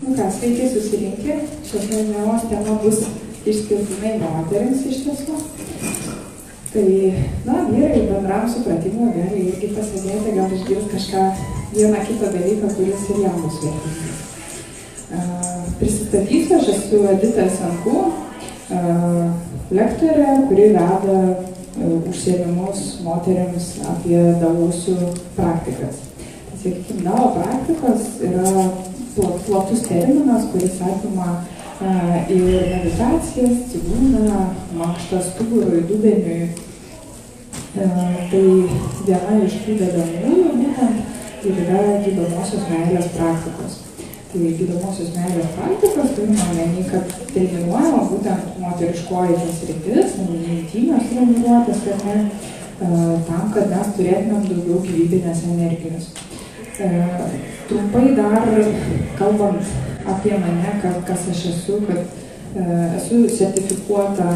Sveiki susirinkę. Šiandienos tema bus išskirtinai moterims iš tiesų. Tai, vyrai bendram supratimu gali irgi pasėdėti, gal išgirs kažką, vieną kitą dalyką, kuris ir jam bus vertingas. Prisistatysiu, aš esu Edita Sanku, lektorė, kuri veda užsiėmimus moterims apie davosių praktikas. Tai, sakykime, davo praktikos yra platus terminas, kuris apima ir meditacijas, cigūną, mankštą stuburui, dubeniui. Tai viena iš tų dedamųjų būtent ir yra gydomosios meilės praktikos. Tai gydomosios meilės praktikos turime omeny, kad treniruojama būtent moteriškoji sritis, intymios treniruotės, tam, kad mes turėtumėm daugiau gyvybinės energijos. Trumpai dar kalbant apie mane, kas aš esu, kad esu sertifikuota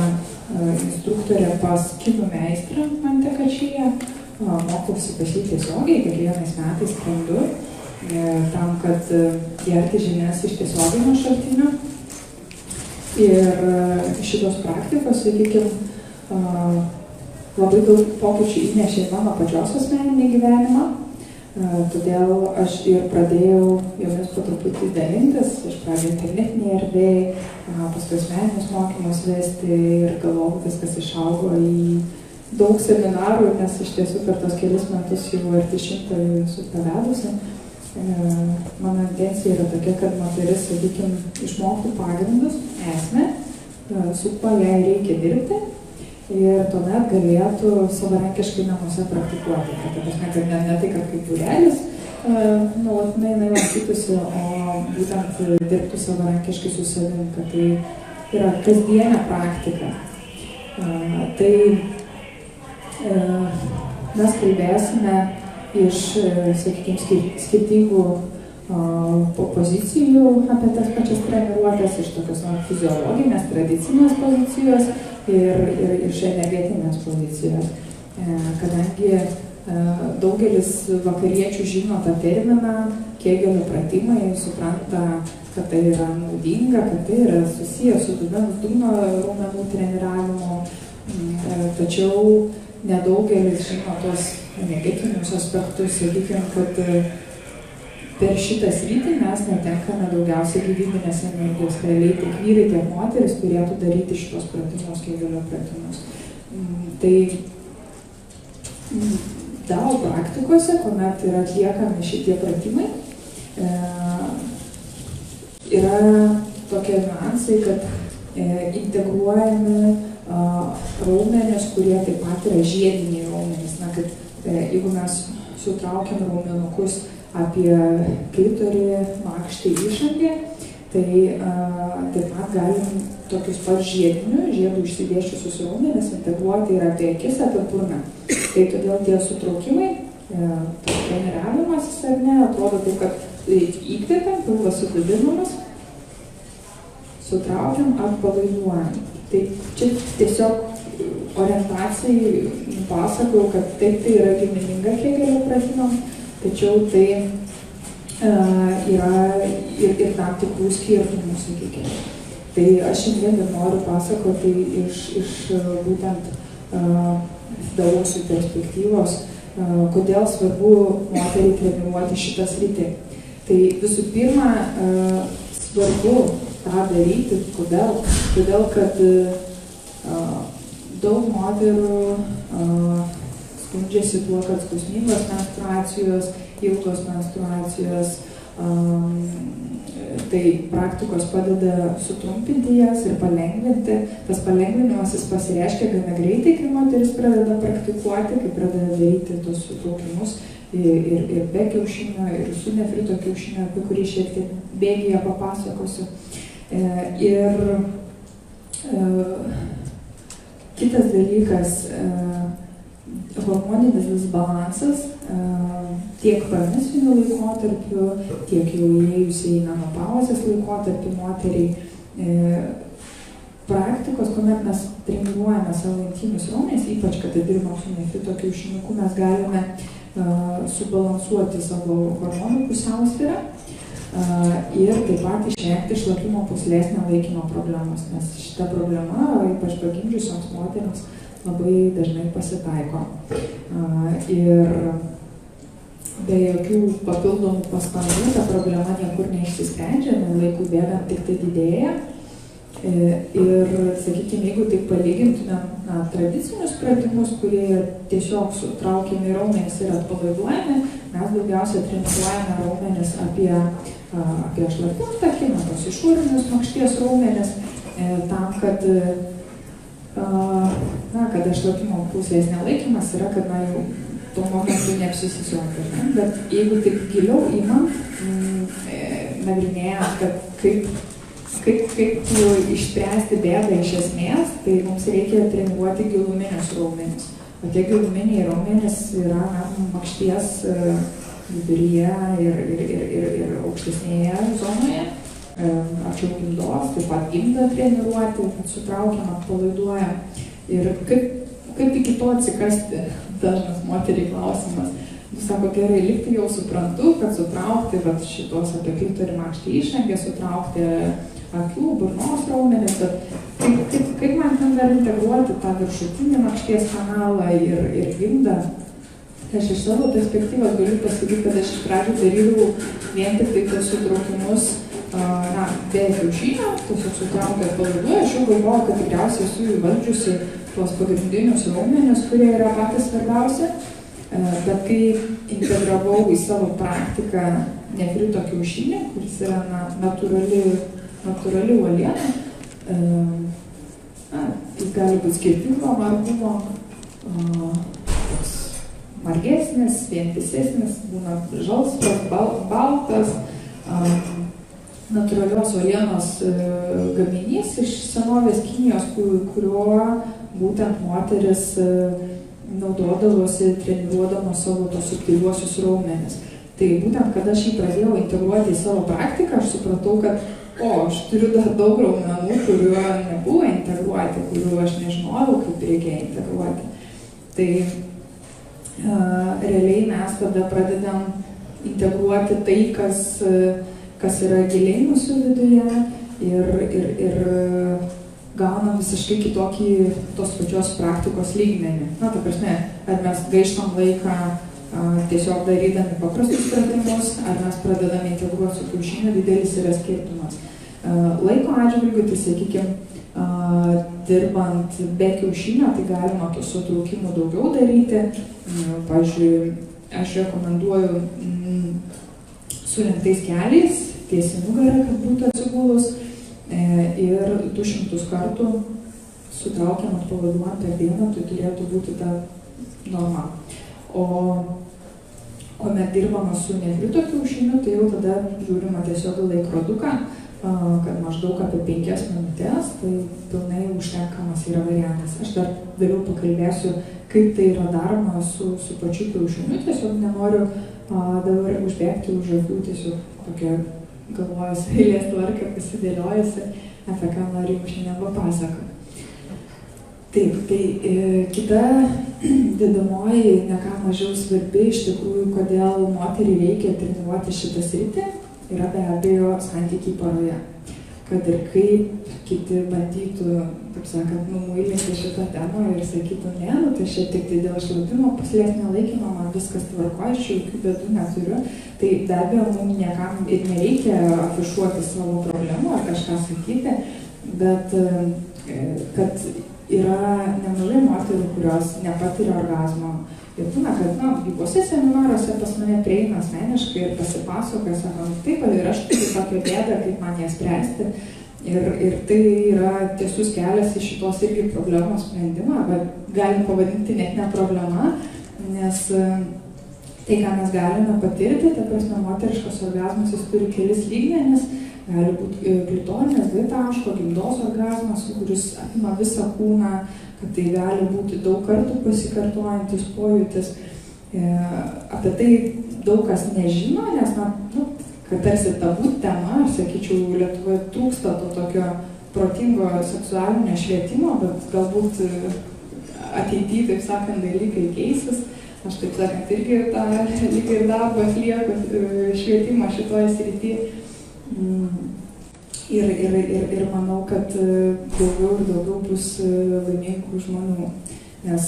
instruktorė pas kinų meistrą Mantekačyje, mokausi pas jį tiesiogiai, kiekvienais metais skrendu, tam, kad gerti žinias iš tiesioginio šaltinio. Ir šitos praktikos, sakykime, labai daug pokyčių įnešė į mano pačios asmeninį gyvenimą. Todėl aš ir pradėjau jomis po truputį dalintis, iš pradžio internetinėje erdvėje, paskui asmeninius mokymus vesti ir galvojau, viskas išaugo į daug seminarų, nes iš tiesų per tos kelis metus jau arti 100 esu pavedusi. Mano intencija yra tokia, kad moteris, sakykime, išmoktų pagrindus, esmę, su kuo jai reikia dirbti. Ir tuomet galėtų savarankiškai namuose praktikuoti. Kad ne tai, kad kaip būrelis nuolatinai lankytųsi, o būtent dirbtų savarankiškai su savim, kad tai yra kasdienė praktika. Tai mes kalbėsime iš, sakykime, skirtingų pozicijų apie tas pačias treniruotės, iš tokios fiziologinės, tradicinės pozicijos ir iš energetinės pozicijos. Kadangi daugelis vakariečių žino tą terminą, Kegelio pratimai, supranta, kad tai yra naudinga, kad tai yra susijęs su dugno raumenų treniravimu, tačiau nedaugelis žino tos energetinius aspektus, sakykime, kad per šitą sritį mes netenkame daugiausiai gyvybinės energijos. Realiai tiek vyrai, tiek moteris turėtų daryti šitos pratimus, Kegelio pratimus. Tai DAO praktikose, kuomet yra atliekami šitie pratimai, yra tokie niuansai, kad integruojami raumenys, kurie taip pat yra žiediniai raumenys. Jeigu mes sutraukiam raumenukus apie klitorį, makštį, išangę, tai taip pat galim tokius pat žiedų išsidėsčiusius raumenis integruoti ir apie akis, apie burną. Tai todėl tie sutraukimai, treniravimasis ar ne, atrodo taip, kad įkvepiam, pilvas sudabinamas, sutraukiam, atpalaiduojam. Tai čia tiesiog orientacijai pasakau, kad taip tai yra gimininga Kegelio pratimam, tačiau tai yra ir tam tikrų skirtumų, sakykime. Tai aš šiandien ir noriu pasakoti iš būtent davosių perspektyvos, kodėl svarbu moteriai treniruoti šitą sritį. Tai visų pirma, svarbu tą daryti, kodėl? Todėl, kad daug moterų skundžiasi tuo, kad skausmingos menstruacijos, ilgos menstruacijos, tai praktikos padeda sutrumpinti jas ir palengvinti. Tas palengvinimas jis pasireiškia gana greitai, kai moteris pradeda praktikuoti, kai pradeda daryti tos sutraukimus ir be kiaušinio, ir su nefrito kiaušinio, apie kurį šiek tiek bėgyje papasakosiu. Ir kitas dalykas, hormoninis disbalansas tiek premenstruaciniu laikotarpiu, tiek jau įėjusiai į menopauzės laikotarpį moteriai. Praktikos, kuomet mes treniruojame savo intymius raumenis, ypač kada dirbam su nefrito kiaušiniuku, mes galime subalansuoti savo hormonų pusiausvyrą ir taip pat išvengti šlapimo pūslės nelaikymo problemos, nes šita problema, ypač pagimdžiusioms moterims, labai dažnai pasitaiko. Ir be jokių papildomų pastangų ta problema niekur neišsisprendžia, laikui bėgant tik tai didėja. Ir, sakykime, jeigu taip palygintumėm tradicinius pratimus, kurie tiesiog sutraukiami raumenys ir atpalaiduojami, mes daugiausia treniruojame raumenis apie šlapimtakį, tos išorinius makšties raumenis, tam, kad šlapimo pūslės nelaikymas yra, kad jau tuo momentu neapsisisiuoti. Bet jeigu taip giliau įmant, nagrinėjant, kad kaip išspręsti bėdą iš esmės, tai mums reikia treniruoti giluminius raumenis. O tie giluminiai raumenis yra makšties viduryje ir aukštesnėje zonoje, arčiau gimdos, taip pat gimdą treniruoti, kad sutraukiam, atpalaiduojam. Ir kaip iki to atsikasti, dažnas moteriai klausimas. Sako, gerai, liktai jau suprantu, kad sutraukti šitos apie klitorį makštį išangę, sutraukti akių, burnos raumenis, bet kaip man ten dar integruoti tą viršutinį makšties kanalą ir gimdą. Aš iš savo perspektyvos galiu pasakyti, kad aš iš pradžių darydavau vien tik tai tas sutraukimus be kiaušinio, tiesiog sutraukti atpalaiduoju, aš jau galvoju, kad tikriausiai esu įvaldžiusi tuos pagrindinius raumenis, kurie yra patys svarbiausia. Bet kai integravau į savo praktiką nefrito kiaušinį, kuris yra natūrali uoliena, jis gali būti skirtingo margumo, margesnis, vientisesnis, būna žalsvas, baltas, natūralios uolienos gaminys iš senovės Kinijos, kuriuo būtent moteris naudodavosi treniruodamos savo tos subtiliuosius raumenis. Tai būtent, kada aš jį pradėjau integruoti į savo praktiką, aš supratau, kad aš turiu dar daug raumenų, kuriuo nebuvo integruoti, kuriuo aš nežinojau, kaip reikia integruoti. Tai realiai mes tada pradedam integruoti tai, kas yra giliai mūsų viduje ir gaunam visiškai kitokį tos pačios praktikos lygmenį. Ta prasme, ar mes gaištam laiką tiesiog darydami paprastus pratimus, ar mes pradedame integruoti su kiaušiniu, didelis yra skirtumas. Laiko atžvilgiu, tai sakykime, dirbant be kiaušinio, tai galima tų sutraukimų daugiau daryti. Pavyzdžiui, aš rekomenduoju sulenktais keliais, tiesiai nugarą, kad būtų atsigulus, ir 200 kartų sutraukiam atpalaiduojant per dieną, tai turėtų būti ta norma. O kuomet dirbama su nefrito kiaušiniu, tai jau tada žiūrima tiesiog laikroduką, kad maždaug apie 5 minutės, tai pilnai užtenkamas yra variantas. Aš dar vėliau pakalbėsiu, kaip tai yra daroma su pačiu kiaušiniu, tiesiog nenoriu dabar užbėgti už akių, tiesiog tokia galvojus eilės tvarka pasidėliojusi, apie ką noriu jums šiandien papasakoti. Taip, tai kita dedamoji, ne ką mažiau svarbi, iš tikrųjų, kodėl moteriai reikia treniruoti šitą sritį, yra be abejo santykiai poroje. Kad ir kaip kiti bandytų, taip sakant, numuilinti šitą temą ir sakytų, ne, tai čia tik tai dėl šlapimo pūslės nelaikymo, man viskas tvarkoja, aš jokių bėdų neturiu. Tai be abejo, mums niekam ir nereikia afišuoti savo problemų ar kažką sakyti, bet kad yra nemažai moterų, kurios nepatiria orgazmo. Ir būna, kad, gyvuose seminaruose pas mane prieina asmeniškai ir pasipasakoja, sako, taip, ir aš turiu tokią bėdą, kaip man ją spręsti. Ir tai yra tiesus kelias į šitos irgi problemos sprendimą, bet galim pavadinti net ne problema, nes tai, ką mes galime patirti, ta prasme, moteriškas orgazmas, jis turi kelis lygmenis, gali būti klitorinės, dvitaško, gimdos orgazmas, kuris apima visą kūną, kad tai gali būti daug kartų pasikartojantis pojūtis. Apie tai daug kas nežino, nes, kad tarsi tabų tema, aš sakyčiau, Lietuvoje trūksta to tokio protingo seksualinio švietimo, bet galbūt ateityje, taip sakant, dalykai keisis. Aš taip sakant, irgi tą darbą atlieku švietimą šitoje srityje. Ir manau, kad daugiau ir daugiau bus laimingų žmonių. Nes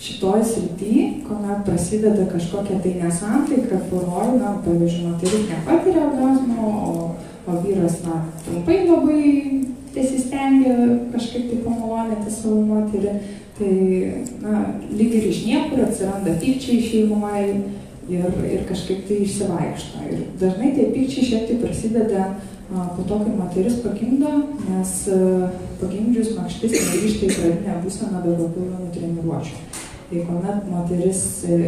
šitoje srityje, kuomet prasideda kažkokia tai nesantaika poroj, pavyzdžiui, moteris nepatiria orgazmo, o vyras, trumpai labai tesistengia kažkaip tai pamaloninti savo moterį, tai, lyg ir iš niekur atsiranda pykčiai šeimoje ir kažkaip tai išsivaikšto. Ir dažnai tie pykčiai šiek tiek prasideda po to, kai moteris pagimdo, nes pagimdžius makštis negrįžta į pradinę būseną be papildomų treniruočių. Tai kuomet moteris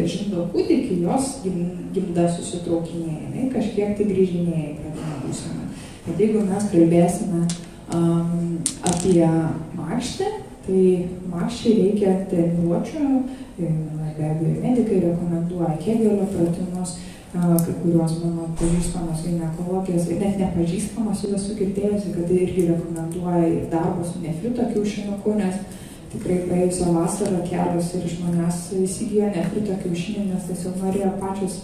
žinda kūdikį, jos gimda susitraukinėja, kažkiek tai grįžinėja į pradinę būseną. Bet jeigu mes kalbėsime apie makštį, tai makščiai reikia treniruočių, be abejo, medikai rekomenduoja Kegelio pratimus, kai kurios mano pažįstamos ginekologijos, net nepažįstamos, jau esu girdėjusi, kad tai irgi rekomenduoja ir darbą su nefrito kiaušinuku, nes tikrai praėjusią vasarą kelios ir iš manęs įsigijo nefrito kiaušinį, nes tiesiog norėjo pačios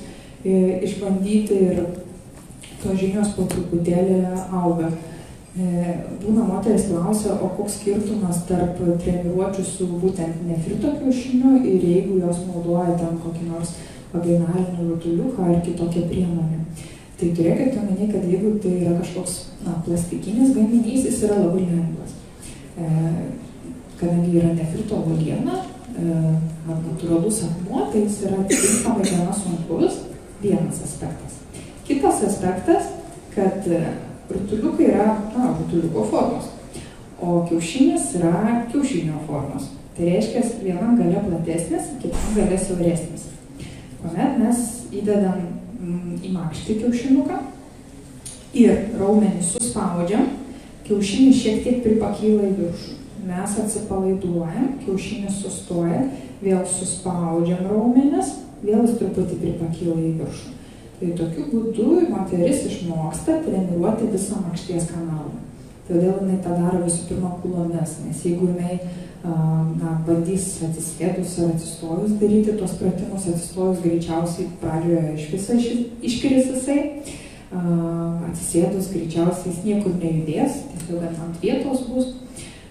išbandyti ir tos žinios po truputėlį auga. Būna moteris klausia, o koks skirtumas tarp treniruočių su būtent nefrito kiaušiniu ir jeigu jos naudoja tam kokį nors vaginalinį rutuliuką ar kitokią priemonę. Tai turėkite omeny, kad jeigu tai yra kažkoks plastikinis gaminys, jis yra labai lengvas. Kadangi yra nefrito uoliena ar natūralus akmuo, tai jis yra atitinkamai gana sunkus, vienas aspektas. Kitas aspektas, kad rutuliukai yra rutuliuko formos, o kiaušinis yra kiaušinio formos. Tai reiškia, vienam gale platesnis, kitam gale siauresnis. Kuomet mes įdedam į makštį kiaušinuką ir raumenį suspaudžiam, kiaušinis šiek tiek pripakyla į viršų. Mes atsipalaiduojam, kiaušinis sustoja, vėl suspaudžiam raumenis, vėl jis truputį pripakyla į viršų. Tai tokiu būdu moteris išmoksta treniruoti visą makšties kanalą. Todėl jinai tą daro visų pirma kulomis, nes jeigu jinai bandys atsisėdus ar atsistojus daryti tuos pratimus, atsistojus greičiausiai pradžioje iš viso iškris jisai, atsisėdus greičiausiai jis niekur nejudės, tiesiog ant vietos bus,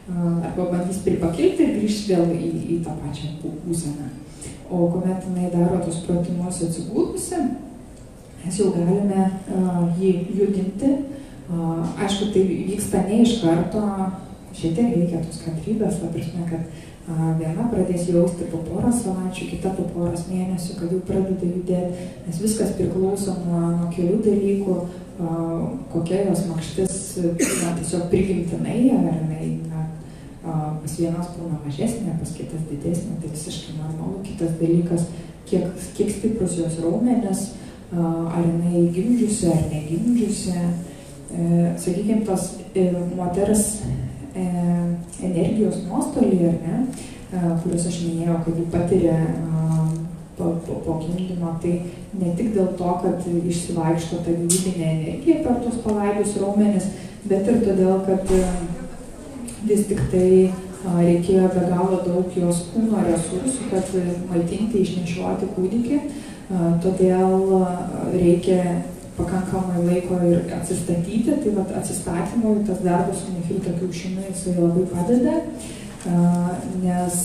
arba bandys pripakilti ir grįžti vėl į tą pačią būseną. O kuomet jinai daro tos pratimus atsigūrusi, mes jau galime jį judinti. Aišku, tai vyksta ne iš karto, šiek tiek reikia tos kantrybės, ta prasme, kad viena pradės jausti po porą savaičių, kita po poros mėnesių, kad jau pradeda judėti, nes viskas priklauso nuo kelių dalykų, kokia jos makštis tiesiog prigimtinai, ar jinai pas vienas būna mažesnė, pas kitas didesnė, tai visiškai normalu. Kitas dalykas, kiek stiprus jos raumenis, ar jinai gimdžiusi ar negimdžiusi. Sakykime, tos moters energijos nuostoliai, ar ne, kuriuos aš minėjau, kad jį patiria po gimdymo, tai ne tik dėl to, kad išsivaikšto ta gyvybinė energija per tos palaidus raumenis, bet ir todėl, kad vis tik tai reikėjo be galo daug jos kūno resursų, kad maitinti, išnešioti kūdikį, todėl reikia pakankamai laiko ir atsistatyti, tai vat atsistatymui tas darbas su nefrito kiaušiniu jisai labai padeda, nes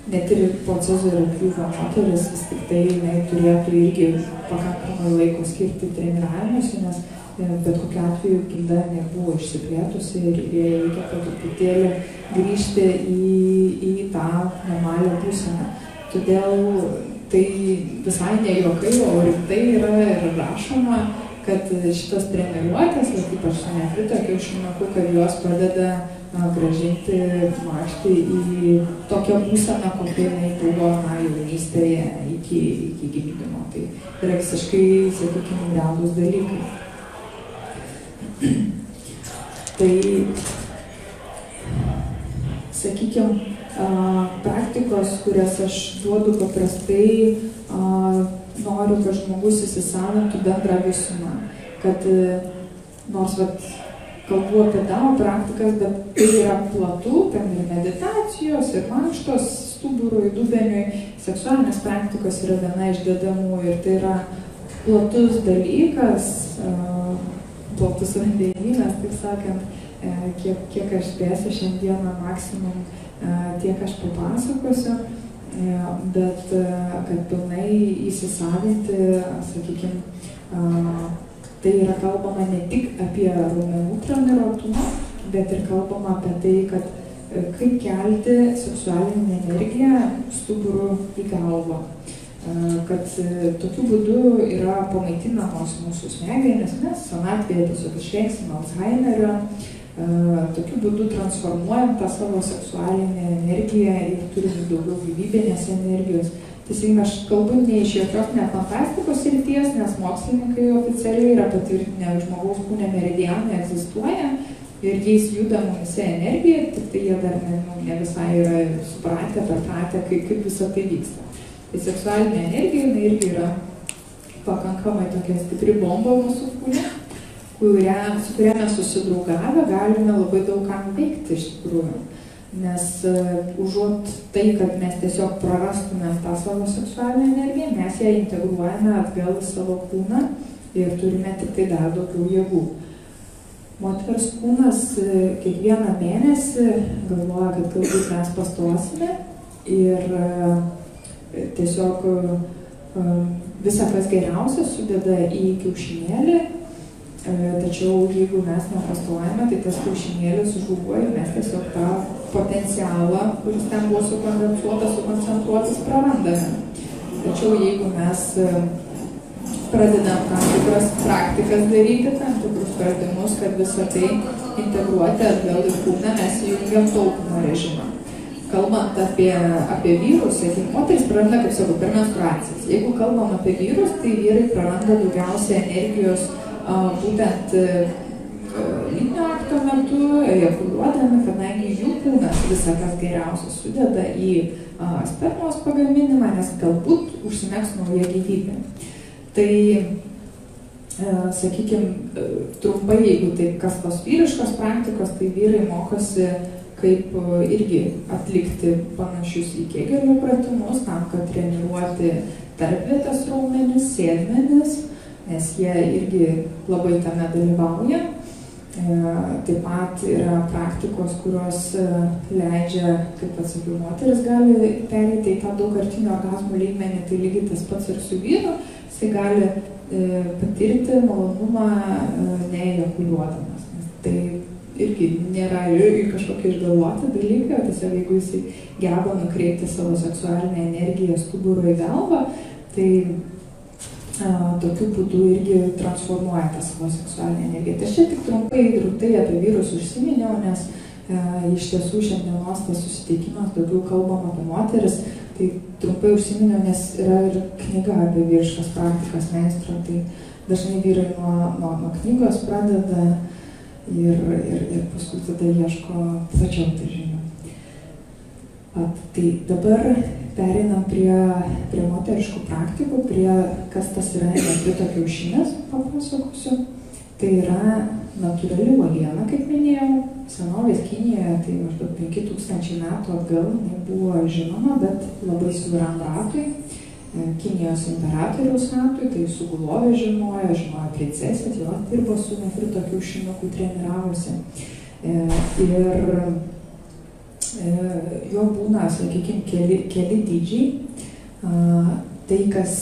net ir po cezario pjūvio moteris vis tik tai jinai turėtų irgi pakankamai laiko skirti treniravimuose, nes bet kokiu atveju gimda nebuvo išsiplėtusi ir reikia po truputėlį grįžti į tą normalią būseną. Todėl tai visai ne juokai, o rimtai yra ir rašoma, kad šitos treniruotės, ypač su nefrito kiaušinuku, kad jos padeda grąžinti makštį į tokią būseną, kokia jinai buvo jaunystėje iki gimdymo. Tai yra visiškai, sakykime, realūs dalykai. Tai, sakykime, praktikos, kurias aš duodu paprastai, noriu, kad žmogus įsisavintų bendrą visumą. Kad nors kalbu apie DAO praktikas, bet tai yra platu, ten ir meditacijos, ir mankštos stuburui, dubeniui, seksualinės praktikos yra viena iš dedamų ir tai yra platus dalykas, platus vandenynas, taip sakant, kiek aš spėsiu šiandieną maksimum, tiek aš papasakosiu, bet kad pilnai įsisavinti, sakykime, tai yra kalbama ne tik apie raumenų treniruotumą, bet ir kalbama apie tai, kad kaip kelti seksualinę energiją stuburu į galvą. Kad tokiu būdu yra pamaitinamos mūsų smegenys, mes senatvėje tiesiog išvengsime Alzheimerio, tokiu būdu transformuojam tą savo seksualinę energiją ir turime daugiau gyvybinės energijos. Tiesiog aš kalbu ne iš jokios nefantastikos srities, nes mokslininkai oficialiai yra patvirtinę, žmogaus kūne meridianai egzistuoja ir jais juda mumyse energija, tik tai jie dar ne visai yra supratę, perpratę, kaip visą tai vyksta. Tai seksualinė energija irgi yra pakankamai tokia stipri bomba mūsų kūne, su kuria mes susidraugavę galime labai daug ką veikti iš tikrųjų. Nes užuot tai, kad mes tiesiog prarastumėm tą savo seksualinę energiją, mes ją integruojame atgal į savo kūną ir turime tik tai dar daugiau jėgų. Moters kūnas kiekvieną mėnesį galvoja, kad galbūt mes pastosime ir tiesiog visą kas geriausia sudeda į kiaušinėlį, tačiau jeigu mes nepastojame, tai tas kiaušinėlis žuvuoja ir mes tiesiog tą potencialą, kuris ten buvo sukoncentruotas, prarandame. Tačiau jeigu mes pradedam tam tikras praktikas daryti, tam tikrus pratimus, kad visą tai integruoti atgal į kūną, mes įjungiam taupymo režimą. Kalbant apie vyrus, sakykime, moteris praranda, kaip sakau, per menstruacijas. Jeigu kalbam apie vyrus, tai vyrai praranda daugiausia energijos būtent lytinio akto metu, ejakuliuodami, kadangi jų kūnas visą kas geriausia sudeda į spermos pagaminimą, nes galbūt užsimegs nauja gyvybė. Tai, sakykime, trumpai, jeigu tai kas tos vyriškos praktikos, tai vyrai mokosi kaip irgi atlikti panašius į Kegelio pratimus, tam, kad treniruoti tarpvietės raumenis, sėdmenis, nes jie irgi labai tame dalyvauja. Taip pat yra praktikos, kurios leidžia, kaip atsakiau, moteris gali pereiti į tą daugkartinio orgazmų lygmenį, tai lygiai tas pats ir su vyru, jisai gali patirti malonumą neejakuliuodamas. Tai irgi nėra kažkokie išgalvoti dalykai, o tiesiog jeigu jisai geba nukreipti savo seksualinę energiją stuburo į galvą, tai tokiu būdu irgi transformuoja tą savo seksualinę energiją. Tai čia tik trumpai drūtai apie vyrus užsiminiau, nes iš tiesų šiandienos tas susitikimas daugiau kalbam apie moteris, tai trumpai užsiminiau, nes yra ir knyga apie vyriškas praktikas meistro, tai dažnai vyrai nuo knygos pradeda ir paskui tada ieško plačiau tai žinių. Tai dabar pereinam prie moteriškų praktikų, prie kas tas yra nekrito kiaušinis, papasakosiu. Tai yra natūrali uoliena, kaip minėjau, senovės Kinijoje, tai maždaug 5000 metų atgal nebuvo žinoma, bet labai suveran ratui, Kinijos imperatoriaus ratui, tai Sugulovė žinojo princesės, jos dirbo su nekrito kiaušiniuku, treniravosi. Ir jo būna, sakykime, keli dydžiai. Tai, kas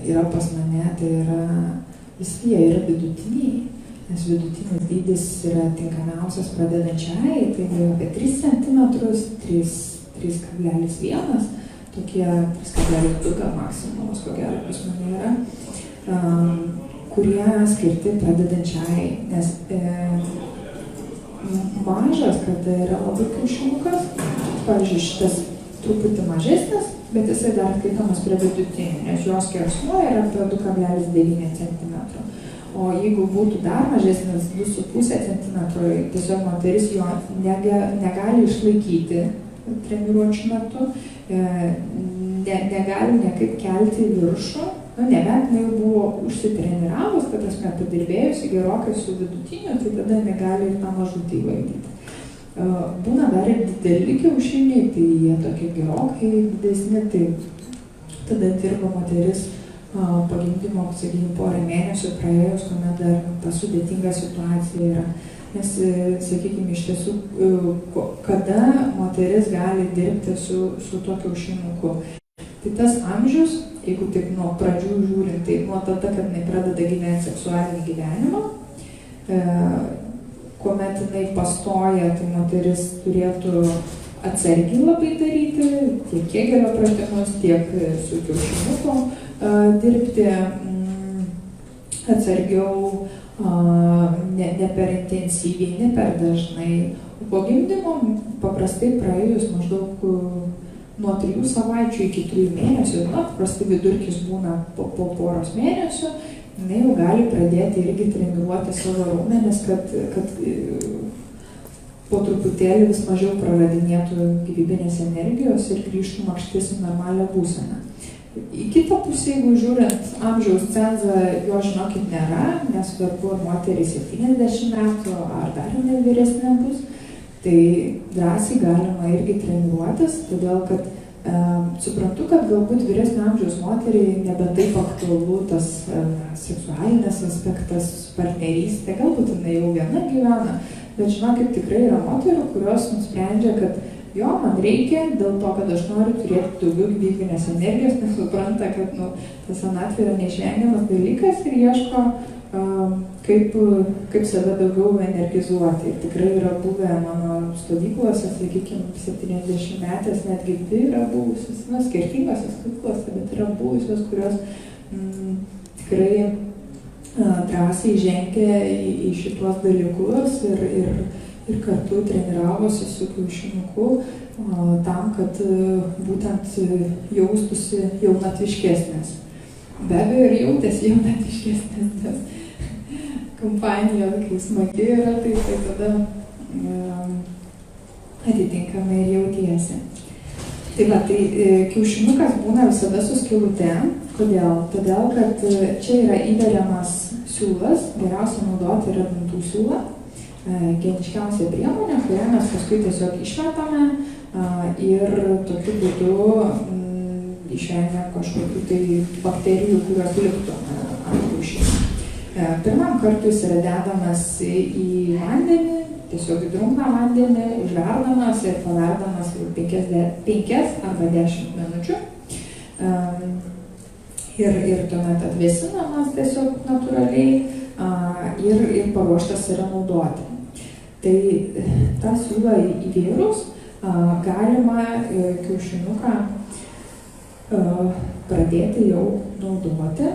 yra pas mane, tai yra visi jie yra vidutiniai, nes vidutinis dydis yra tinkamiausias pradedančiai, tai apie 3 cm, 3,1, tokie 3,2 maksimumas, ko gero pas mane yra, kurie skirti pradedančiai, nes mažas, kada yra labai kiaušinukas, pavyzdžiui, šitas truputį mažesnis, bet jisai dar skaitomas prie vidutinių, nes jos skersmuo yra apie 2,9 cm. O jeigu būtų dar mažesnis 2,5 cm, tiesiog moteris jo negali išlaikyti treniruočių metu, negali niekaip kelti į viršų, nebent jau buvo užsitreniravus, kad prasme padirbėjusi gerokai su vidutiniu, tai tada negali ir tą mažutį valdyti. Būna dar ir dideli kiaušiniai, tai jie tokie gerokai didesni, tai tada dirba moteris pagimdymo, sakykime, porą mėnesių praėjus, kuomet dar ta sudėtinga situacija yra. Nes, sakykime, iš tiesų, kada moteris gali dirbti su tuo kiaušinuku. Tai tas amžius, jeigu taip nuo pradžių žiūrint, tai nuo tada, kad jinai pradeda gyventi seksualinį gyvenimą, kuomet jinai pastoja, tai moteris turėtų atsargiai labai daryti, tiek Kegelio pratimus, tiek su kiaušinuku dirbti atsargiau, ne per intensyviai, ne per dažnai. Po gimdymo paprastai praėjus maždaug nuo 3 savaičių iki 3 mėnesių, paprastai vidurkis būna po poros mėnesių, jinai jau gali pradėti irgi treniruoti savo raumenis, kad po truputėlį vis mažiau praradinėtų gyvybinės energijos ir grįžtų makštis į normalią būseną. Į kitą pusę, jeigu žiūrint amžiaus cenzą, jo žinokit nėra, nesvarbu, ar moteriai 70 metų, ar dar ne vyresnė bus, tai drąsiai galima irgi treniruotis, todėl kad suprantu, kad galbūt vyresnio amžiaus moteriai nebe taip aktualu tas seksualinis aspektas, partnerystė, galbūt jinai jau viena gyvena, bet žinokit, tikrai yra moterų, kurios nusprendžia, kad jo, man reikia dėl to, kad aš noriu turėti daugiau gyvybinės energijos, nes supranta, kad ta senatvė yra neišvengiamas dalykas ir ieško, kaip save daugiau energizuoti. Ir tikrai yra buvę mano stovyklose, sakykime, 70-metės, netgi 2 yra buvusios, skirtingose stovyklose, bet yra buvusios, kurios tikrai drąsiai žengia į šituos dalykus ir kartu treniravosi su kiaušinuku tam, kad būtent jaustųsi jaunatviškesnės. Be abejo, ir jautėsi jaunatviškesnės, nes kompanija, kai smagi yra, tai tada atitinkamai ir jautiesi. Tai va, tai kiaušinukas būna visada su skylute. Kodėl? Todėl, kad čia yra įveriamas siūlas, geriausia naudoti yra dantų siūlą, geniškiausia priemonė, kurią mes paskui tiesiog išmetame ir tokiu būdu išvengiam kažkokių tai bakterijų, kurios liktų ant kiaušinių. Pirmam kartui jis yra dedamas į vandenį, tiesiog į drungną vandenį, užverdamas ir paverdamas 5 arba 10 minučių. Ir tuomet atvėsinamas tiesiog natūraliai ir paruoštas yra naudoti. Tai tą siūlą įvėrus galima kiaušinuką pradėti jau naudoti.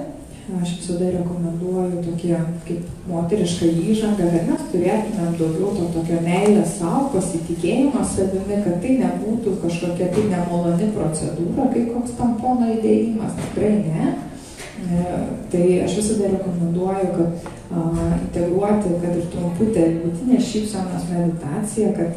Aš visada rekomenduoju tokie kaip moterišką įžangą, kad mes turėtumėm daugiau to tokio meilės savo, pasitikėjimo savimi, kad tai nebūtų kažkokia tai nemaloni procedūra, kaip koks tampono įdėjimas, tikrai ne. Tai aš visada rekomenduoju, kad integruoti, kad ir trumputę vidutinę šypsenos meditaciją, kad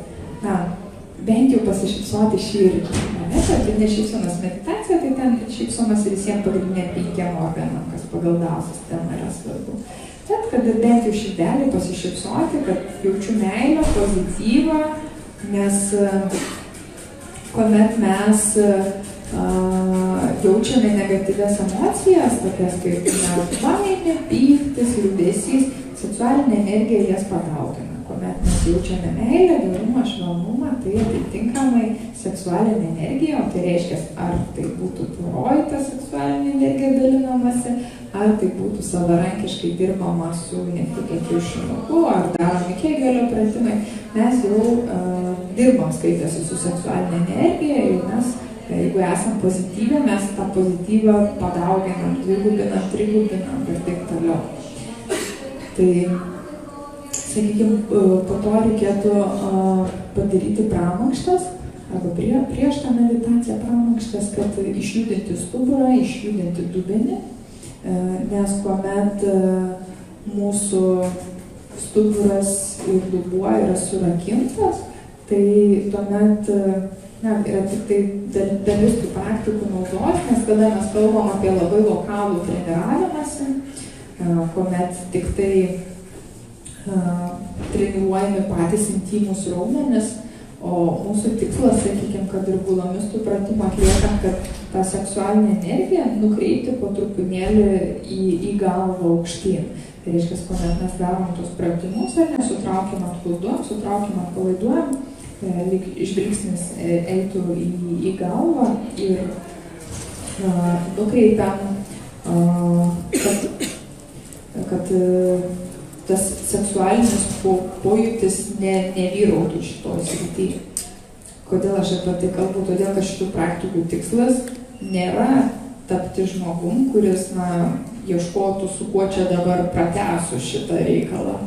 bent jau pasišypsoti širdį. Vidutinė šypsenos meditacija, tai ten šypsomas visiems pagrindinė 5 organam, kas pagal DAO sistemą yra svarbu. Bet kad bent jau širdelį pasišypsoti, kad jaučiu meilę, pozityvą, nes kuomet mes jaučiame negatyvias emocijas, tokias kaip baimė, pyktis, liūdesys, seksualinė energija jas padaugina. Kuomet mes jaučiame meilę, gerumą, švelnumą, tai atitinkamai seksualinė energija, o tai reiškia, ar tai būtų poroj ta seksualinė energija dalinamasi, ar tai būtų savarankiškai dirbama su netikia kiaušinuku, ar daromi Kegelio pratimai, mes jau dirbam skaitėsi su seksualinė energija ir mes, jeigu esam pozityvę, mes tą pozityvą padauginam, dvigubinam, trigubinam ir taip toliau. Tai sakykime, po to reikėtų padaryti pramankštas, arba prieš tą meditaciją pramankštas, kad išjudinti stuburą, išjudinti dubenį, nes kuomet mūsų stuburas ir dubuo yra surakintas, tai tuomet yra tik tai dalis tų praktikų naudos, nes kada mes kalbam apie labai lokalų treniravimąsi, kuomet tik tai treniruojami patys intymus raumenis, O mūsų tikslas, sakykime, kad ir gulomistų pratimą atliekant, kad tą seksualinę energiją nukreipti po trupinėlį į galvą aukštyn. Tai reiškia, kuomet mes darom tos pratimus, ar ne, sutraukiam atpalaiduojam, sutraukiam atpalaiduojam, lyg žvilgsnis eitų į galvą ir nukreipiam, kad tas seksualinis pojūtis nevyrautų šitoj srityje. Kodėl aš apie tai kalbu? Todėl, kad šitų praktikų tikslas nėra tapti žmogum, kuris, ieškotų, su kuo čia dabar pratęsiu šitą reikalą,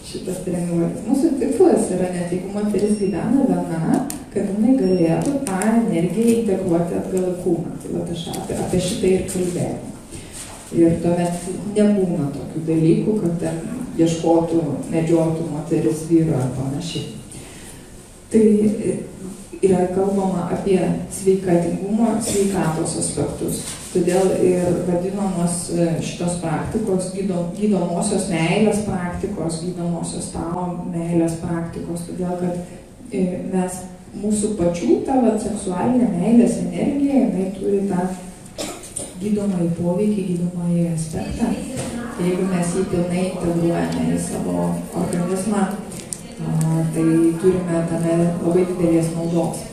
šitas treniruotis. Mūsų tikslas yra, net jeigu moteris gyvena viena, kad jinai galėtų tą energiją integruoti atgal į kūną. Tai vat aš apie šitą ir kalbėjau. Ir tuomet nebūna tokių dalykų, kad ten ieškotų, medžiotų moteris vyrą ar panašiai. Tai yra kalbama apie sveikatingumo, sveikatos aspektus. Todėl ir vadinamos šitos praktikos gydomosios meilės praktikos, gydomosios tau meilės praktikos. Todėl, kad mes, mūsų pačių, ta seksualinė meilės energija, jinai turi tą gydomąjį poveikį, gydomąjį aspektą. Jeigu mes jį pilnai integruojame į savo organizmą, tai turime tame labai didelės naudos,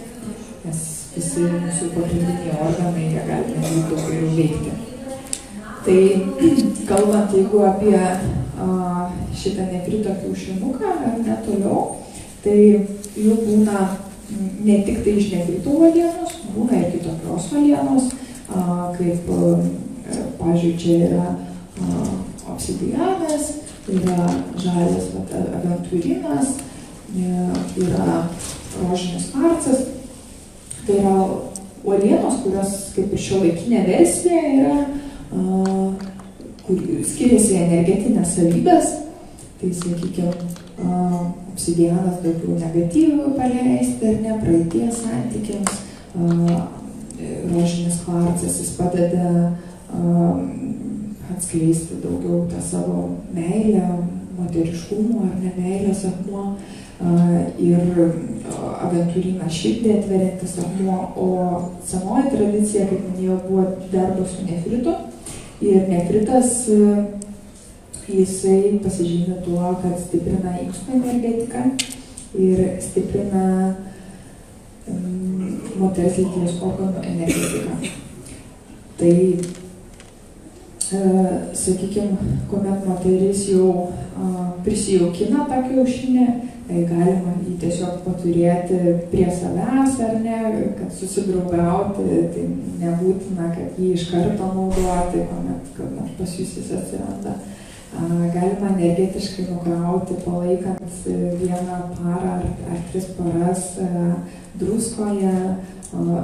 nes visi mūsų pagrindiniai organai, jie galime jų daug geriau veikti. Tai kalbant, jeigu apie šitą nefrito kiaušinuką ar ne toliau, tai jų būna ne tik tai iš nefrito uolienos, būna ir kitokios uolienos, kaip, pavyzdžiui, čia yra obsidianas, yra žalias aventūrinas, yra rožinis kvarcas. Tai yra uolienos, kurios kaip ir šiuolaikinė versija yra, kur skiriasi energetinės savybės. Tai, sakykime, obsidianas daugiau negatyvų paleisti, ar ne, praeities santykiams. Rožinis kvarcas, jis padeda atskleisti daugiau tą savo meilę, moteriškumo ar ne meilės akmuo, ir aventūrinas širdį atveriantis akmuo, o senoji tradicija, kaip minėjau, buvo darbas su nefritu, ir nefritas jisai pasižymė tuo, kad stiprina inkstų energetiką ir stiprina moters lyties organų energetiką. Tai, sakykime, kuomet moteris jau prisijaukina tą kiaušinį, galima jį tiesiog paturėti prie savęs ar ne, kad susidraugauti, tai nebūtina, kad jį iš karto naudoti, kuomet pas jūs jis atsiranda. Galima energetiškai nukrauti, palaikant vieną parą ar 3 paras druskoje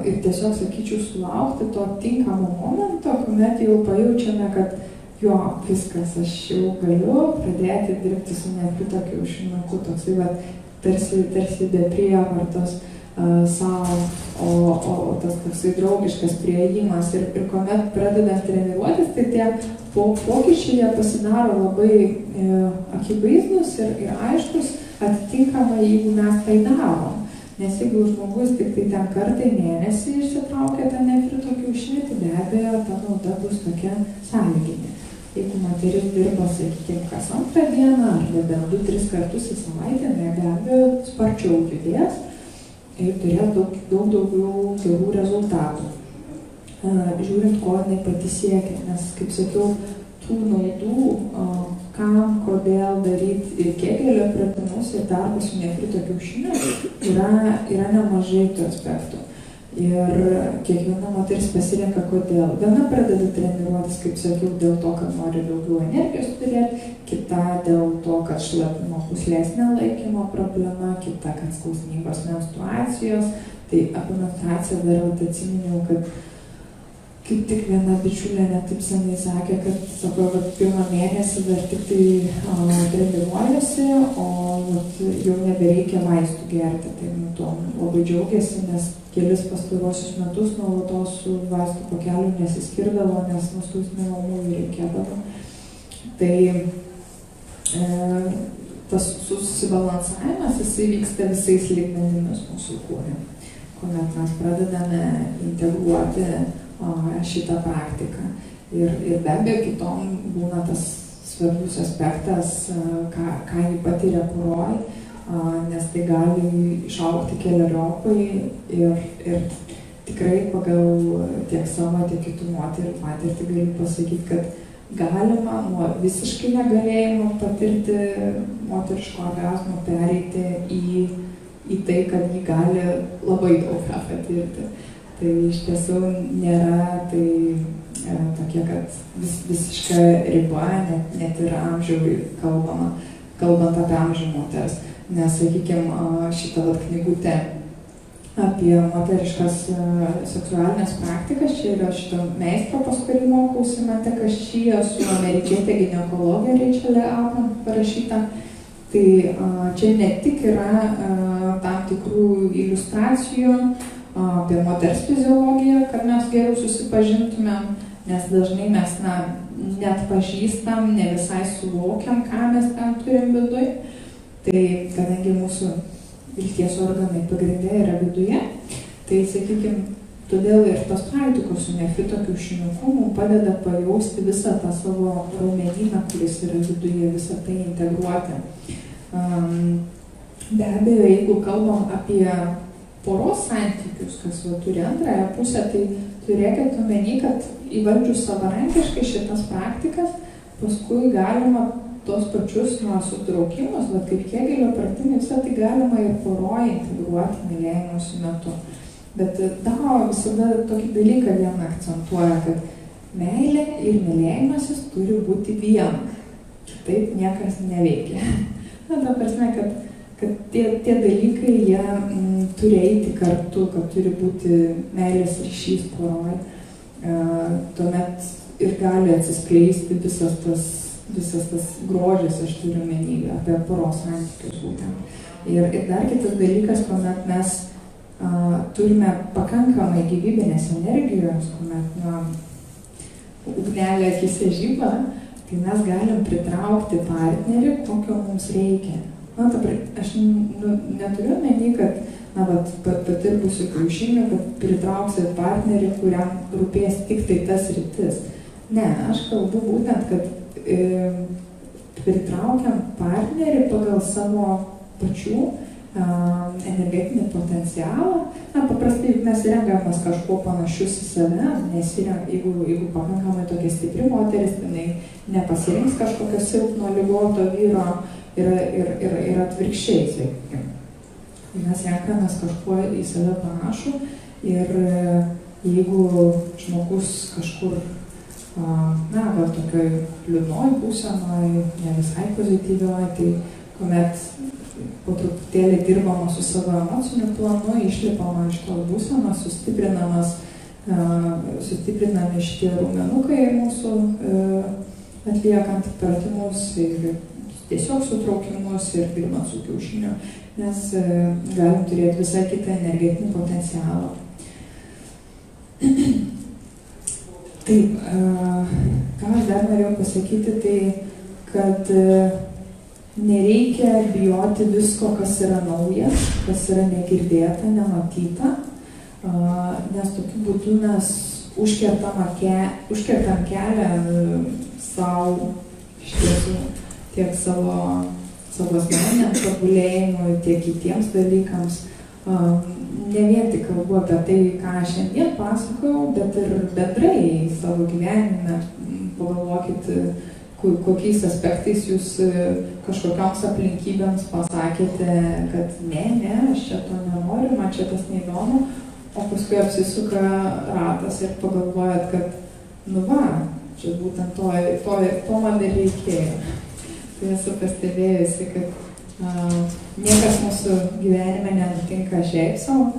ir tiesiog, sakyčiau, sulaukti to tinkamo momento, kuomet jau pajaučiame, kad jo, viskas, aš jau galiu pradėti dirbti su nefrito kiaušinuku, toksai, tarsi be prievartos savo, o tas toksai draugiškas priėjimas. Ir kuomet pradedant treniruotis, tai tie pokyčiai jie pasidaro labai akivaizdus ir aiškus, atitinkamai, jeigu mes tai darom. Nes jeigu žmogus tik tai ten kartą į mėnesį išsitraukia tą nefrito kiaušinį, tai be abejo ta nauda bus tokia sąlyginė. Jeigu moteris dirba, sakykime, kas 2 dieną ar bent 2-3 kartus į savaitę, be abejo sparčiau judės ir turės daug daugiau gerų rezultatų. Žiūrint, ko jinai pati siekia, nes, kaip sakiau, tų naudų, kam, kodėl daryti ir Kegelio pratimus ir darbus su nefrito kiaušiniu yra nemažai tų aspektų. Ir kiekviena moteris pasirenka, kodėl. Viena pradeda treniruotis, kaip sakiau, dėl to, kad nori daugiau energijos turėti, kita dėl to, kad šlapimo pūslės nelaikymo problema, kita, kad skausmingos menstruacijos. Tai apie menstruaciją dar atsiminiau, kad kaip tik viena bičiulė netaip senai sakė, kad, sako, pirmą mėnesį dar tik tai treniruojasi, o jau nebereikia vaistų gerti. Tai tuo labai džiaugiasi, nes kelis pastaruosius metus nuolatos su vaistų pakeliu nesiskirdavo, nes nuskausminamųjų reikėdavo. Tai tas susibalansavimas, jisai vyksta visais lygmenimis mūsų kūne, kuomet mes pradedame integruoti šitą praktiką. Ir be abejo, kitom būna tas svarbus aspektas, ką jį patiria poroj, nes tai gali išaugti keleriopai ir tikrai pagal tiek savo, tiek kitų moterų patirtį galiu pasakyti, kad galima nuo visiškai negalėjimo patirti moteriško orgazmo pereiti į tai, kad jį gali labai daug ką patirti. Tai iš tiesų nėra tai tokia, kad visiška riba, net ir amžiui kalbant apie amžių moters. Nes, sakykime, šitą knygutę apie moteriškas seksualinės praktikas, čia yra šito meistro, pas kurį mokausi, Mante Kaščyje, su amerikietė ginekologė Rachelė Alkan parašyta. Tai čia ne tik yra tam tikrų iliustracijų apie moters fiziologiją, kad mes geriau susipažintumėm, nes dažnai mes net pažįstam, ne visai suvokiam, ką mes ten turim viduj. Tai kadangi mūsų lyties organai pagrinde yra viduje, tai, sakykime, todėl ir tos praktikos su nefrito kiaušiniuku mums padeda pajausti visą tą savo raumenyną, kuris yra viduje, visą tai integruoti. Be abejo, jeigu kalbam apie poros santykius, kas turi antrąją pusę, tai turėkit omeny, kad įvaldžius savarankiškai šitas praktikas, paskui galima tos pačius sutraukimus, bet kaip Kegelio pratimai, visą tai galima ir poroj integruoti mylėjimosi metu. Bet Dao visada tokį dalyką vieną akcentuoja, kad meilė ir mylėjimasis turi būti viena. Kitaip niekas neveikia. Ta prasme, kad tie dalykai, jie turi eiti kartu, kad turi būti meilės ryšys poroj. Tuomet ir gali atsiskleisti visas tas grožis, aš turiu omeny, apie poros santykius būtent. Ir dar kitas dalykas, kuomet mes turime pakankamai gyvybinės energijos, kuomet ugnelė akise žiba, tai mes galim pritraukti partnerį, kokio mums reikia. Aš neturiu omeny, kad patirbusiu kiaušiniu, kad pritrauksit partnerį, kuriam rūpės tik tai tas rytis. Ne, aš kalbu būtent, kad pritraukiam partnerį pagal savo pačių energetinį potencialą. Paprastai mes renkamės kažkuo panašius į save, nes jeigu pakankamai tokia stipri moteris, jinai nepasirinks kažkokio silpno ligoto vyro ir atvirkščiai, sakykime. Mes renkamės kažkuo į save panašų ir jeigu žmogus kažkur gal tokioj liūdnoj būsenoj, ne visai pozityvioj, tai kuomet po truputėlį dirbama su savo emociniu planu, išlipama iš tos būsenos, sustiprinami šitie raumenukai mūsų atliekant pratimus ir tiesiog sutraukimus ir dirbant su kiaušiniu, nes galim turėti visai kitą energetinį potencialą. Taip, ką aš dar norėjau pasakyti, tai kad nereikia bijoti visko, kas yra nauja, kas yra negirdėta, nematyta, nes tokiu būdu mes užkertam kelią savo, iš tiesų, tiek savo asmeniniam tobulėjimui, tiek kitiems dalykams. Ne vien tik kalbu apie tai, ką aš šiandien pasakojau, bet ir bendrai savo gyvenime. Pagalvokit, kokiais aspektais jūs kažkokioms aplinkybėms pasakėte, kad ne, aš čia to nenoriu, man čia tas neįdomu, o paskui apsisuka ratas ir pagalvojat, kad čia būtent to man ir reikėjo. Tai esu pastebėjusi, kad niekas mūsų gyvenime nenutinka šiaip savo,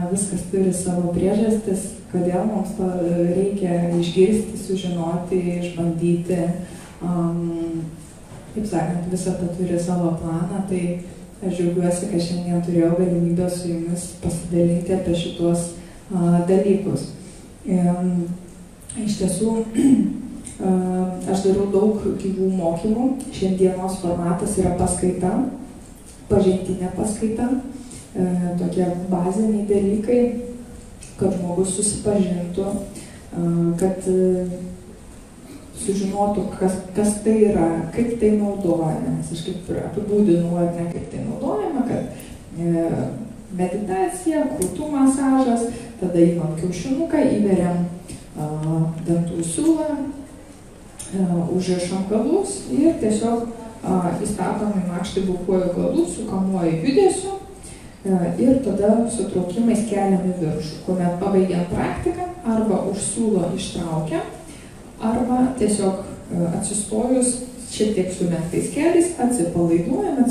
viskas turi savo priežastis, kodėl mums to reikia išgirsti, sužinoti, išbandyti. Kaip sakant, visą tą turi savo planą, tai aš džiaugiuosi, kad šiandien turėjau galimybę su jumis pasidalinti apie šitos dalykus. Iš tiesų, Aš darau daug gyvų mokymų. Šiandienos formatas yra paskaita, pažintinė paskaita, tokie baziniai dalykai, kad žmogus susipažintų, kad sužinotų, kas tai yra, kaip tai naudojame. Nes aš kaip apibūdinu, ar ne, kaip tai naudojame, kad meditacija, krūtų masažas, tada įmam kiaušinuką, įveriam dantų siūlą, užrišam galus ir tiesiog įstatom į makštį bukuoju galu, sukamuoju judesiu ir tada sutraukimais keliam į viršų, kuomet pabaigiam praktiką arba už siūlo ištraukiam, arba tiesiog atsistojus šiek tiek sulenktais keliais atsipalaiduojam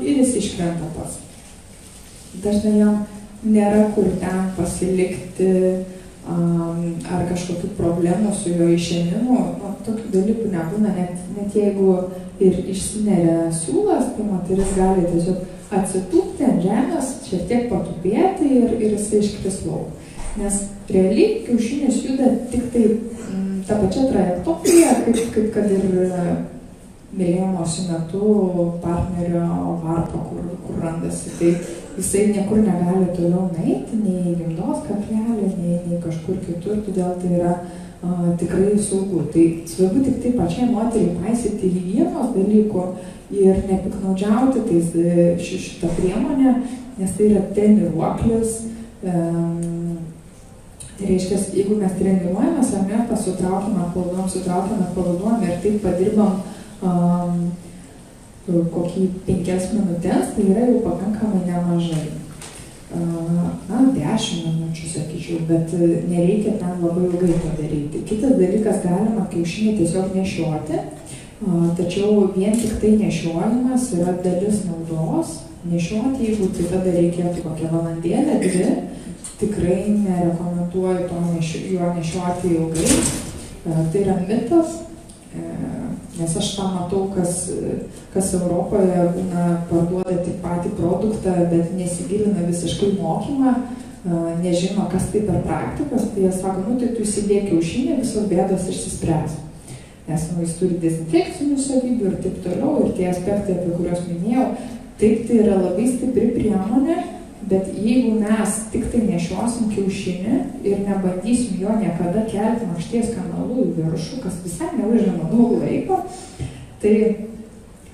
ir jis iškrenta pats. Dažnai jam nėra kur ten pasilikti ar kažkokių problemų su jo išėmimu, tokių dalykų nebūna, net jeigu ir išsineria siūlas, tai moteris gali tiesiog atsitūpti ant žemės, šiek tiek patupėti ir jisai iškris lauk. Nes realiai kiaušinis juda tik tai tą pačią trajektoriją, kaip kad ir mylėjimosi metu partnerio varpa, kur randasi. Tai jisai niekur negali toliau nueiti, nei gimdos kaklelį, nei kažkur kitur, todėl tai yra tikrai saugu. Tai svarbu tik tai pačiai moteriai paisyti higienos dalykų ir nepiknaudžiauti šitą priemonę, nes tai yra treniruoklis. Tai reiškia, jeigu mes treniruojamės, ar ne, sutraukiame pavaduojam ir taip padirbam kokį 5 minutės, tai yra jau pakankamai nemažai. 10 minučių, sakyčiau, bet nereikia ten labai ilgai padaryti. Kitas dalykas, galima kiaušinį tiesiog nešioti, tačiau vien tik tai nešiojimas yra dalis naudos. Nešioti, jeigu tai tada reikėtų kokią valandėlę, 2, tikrai nerekomenduoju jo nešioti ilgai. Tai yra mitas. Nes aš tą matau, kas Europoje būna parduoda tik patį produktą, bet nesigilina visiškai mokymą, nežino, kas tai per praktikas, tai jie sako, tai tu įsidėk kiaušinį, visos bėdos išsispręs. Nes jis turi dezinfekcinių savybių ir taip toliau, ir tie aspektai, apie kuriuos minėjau, taip tai yra labai stipri priemonė, bet jeigu mes tik tai nešiosim kiaušinį ir nebandysim jo niekada kelti makšties kanalu į viršų, kas visai neužima daug laiko, tai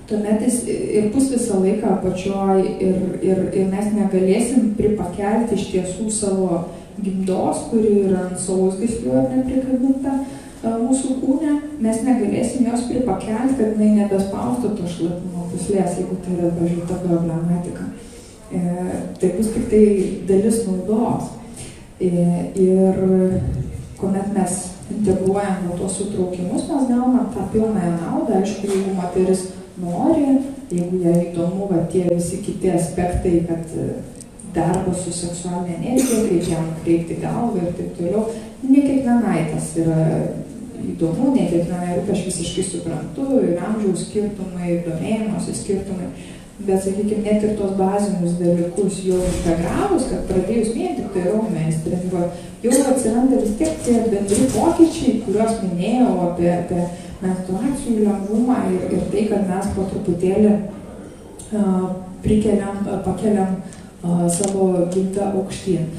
tuomet jis ir bus visą laiką apačioj ir mes negalėsim pripakelti iš tiesų savo gimdos, kuri yra ant sausgyslių ar neprikabinta mūsų kūne, mes negalėsim jos pripakelti, kad jinai nebespaustų to šlapimo pūslės, jeigu tai yra pažiūrėta problematika. Tai bus tik tai dalis naudos. Ir kuomet mes integruojam tuos sutraukimus, mes gaunam tą pilnąją naudą. Aišku, jeigu moteris nori, jeigu jai įdomu tie visi kiti aspektai, kad darbas su seksualinė energija, kaip jam kreipti galvą ir taip toliau, ne kiekvienai tas yra įdomu, ne kiekvienai rūpi, aš visiškai suprantu, ir amžiaus skirtumai, ir domėjimosi skirtumai. Bet, sakykime, net ir tos bazinius dalykus jau integravus, kad pradėjus vien tik tai raumenis treniruoti, jau atsiranda vis tiek tie bendri pokyčiai, kuriuos minėjau apie menstruacijų lengvumą ir tai, kad mes po truputėlį pakeliam savo gimdą aukštyn.